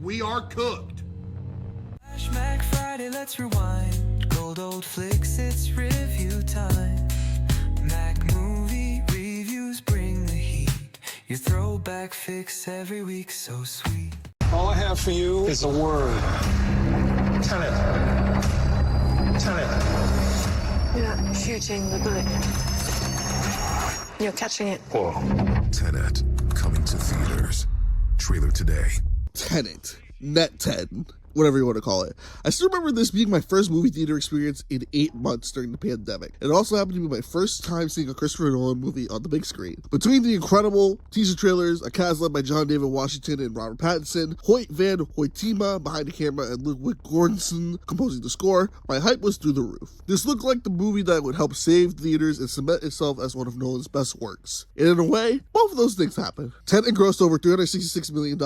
we are cooked. Flashback Friday, let's rewind. Gold old flicks, it's review time. Mac movie reviews bring the heat. Your throwback fix every week, so sweet. All I have for you is a word. Tenet. Tenet. You're not shooting the bullet. You're catching it. Whoa. Tenet, coming to theaters. Trailer today. Tenet. Net 10. Whatever you want to call it. I still remember this being my first movie theater experience in 8 months during the pandemic. It also happened to be my first time seeing a Christopher Nolan movie on the big screen. Between the incredible teaser trailers, a cast led by John David Washington and Robert Pattinson, Hoyt Van Hoytema behind the camera, and Ludwig Göransson composing the score, my hype was through the roof. This looked like the movie that would help save theaters and cement itself as one of Nolan's best works. And in a way, both of those things happened. Tenet grossed over $366 million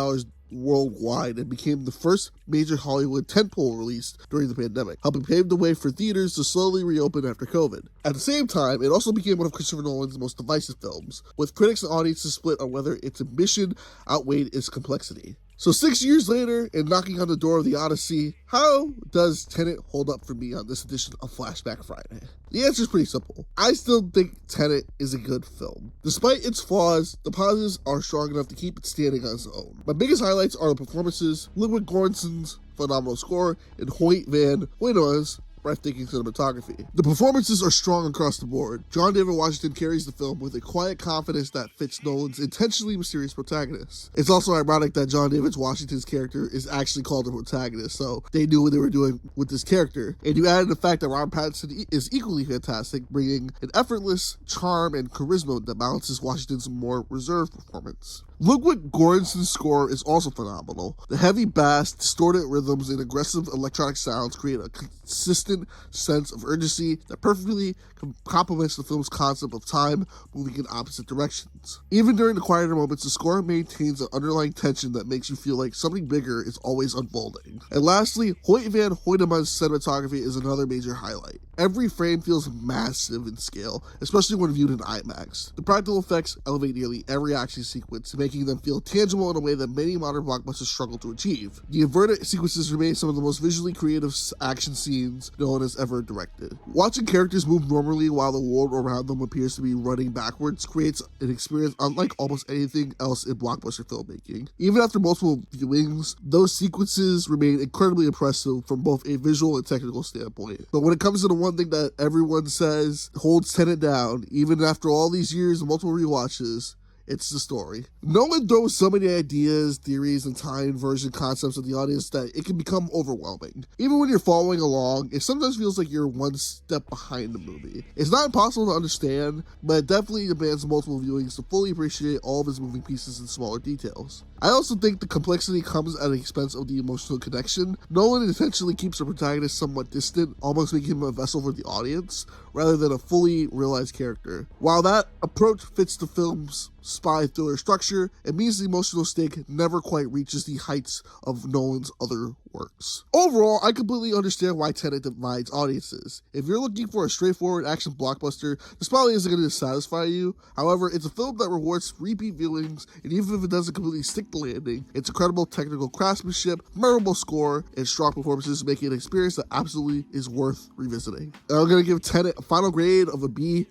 worldwide and became the first major Hollywood tentpole release during the pandemic, helping pave the way for theaters to slowly reopen after COVID. At the same time, it also became one of Christopher Nolan's most divisive films, with critics and audiences split on whether its ambition outweighed its complexity. So 6 years later, and knocking on the door of the Odyssey, how does Tenet hold up for me on this edition of Flashback Friday? The answer is pretty simple. I still think Tenet is a good film. Despite its flaws, the positives are strong enough to keep it standing on its own. My biggest highlights are the performances, Ludwig Göransson's phenomenal score, and Hoyt Van Hoytema's breathtaking cinematography. The performances are strong across the board. John David Washington carries the film with a quiet confidence that fits Nolan's intentionally mysterious protagonist. It's also ironic that John David Washington's character is actually called a protagonist, so they knew what they were doing with this character. And you added the fact that Robert Pattinson is equally fantastic, bringing an effortless charm and charisma that balances Washington's more reserved performance. Ludwig Göransson's score is also phenomenal. The heavy bass, distorted rhythms, and aggressive electronic sounds create a consistent sense of urgency that perfectly complements the film's concept of time moving in opposite directions. Even during the quieter moments, the score maintains an underlying tension that makes you feel like something bigger is always unfolding. And lastly, Hoyt Van Hoytema's cinematography is another major highlight. Every frame feels massive in scale, especially when viewed in IMAX. The practical effects elevate nearly every action sequence, making them feel tangible in a way that many modern blockbusters struggle to achieve. The inverted sequences remain some of the most visually creative action scenes Nolan has ever directed. Watching characters move normally while the world around them appears to be running backwards creates an experience unlike almost anything else in blockbuster filmmaking. Even after multiple viewings, those sequences remain incredibly impressive from both a visual and technical standpoint. But when it comes to the one thing that everyone says holds Tenet down, even after all these years and multiple rewatches, it's the story. Nolan throws so many ideas, theories, and time inversion concepts at the audience that it can become overwhelming. Even when you're following along, it sometimes feels like you're one step behind the movie. It's not impossible to understand, but it definitely demands multiple viewings to fully appreciate all of its moving pieces and smaller details. I also think the complexity comes at the expense of the emotional connection. Nolan intentionally keeps the protagonist somewhat distant, almost making him a vessel for the audience, rather than a fully realized character. While that approach fits the film's spy thriller structure, it means the emotional stake never quite reaches the heights of Nolan's other works. Overall, I completely understand why Tenet divides audiences. If you're looking for a straightforward action blockbuster, this probably isn't going to satisfy you. However, it's a film that rewards repeat viewings, and even if it doesn't completely stick the landing, its incredible technical craftsmanship, memorable score, and strong performances make it an experience that absolutely is worth revisiting. And I'm going to give Tenet a final grade of a B+.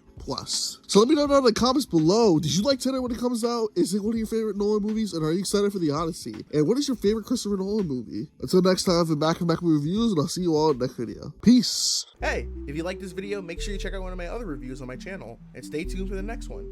So let me know down in the comments below, did you like Tenet when it comes out? Is it one of your favorite Nolan movies? And are you excited for the Odyssey? And what is your favorite Christopher Nolan movie? Until next time, I've been back with reviews, and I'll see you all in the next video. Peace! Hey, if you like this video, make sure you check out one of my other reviews on my channel, and stay tuned for the next one.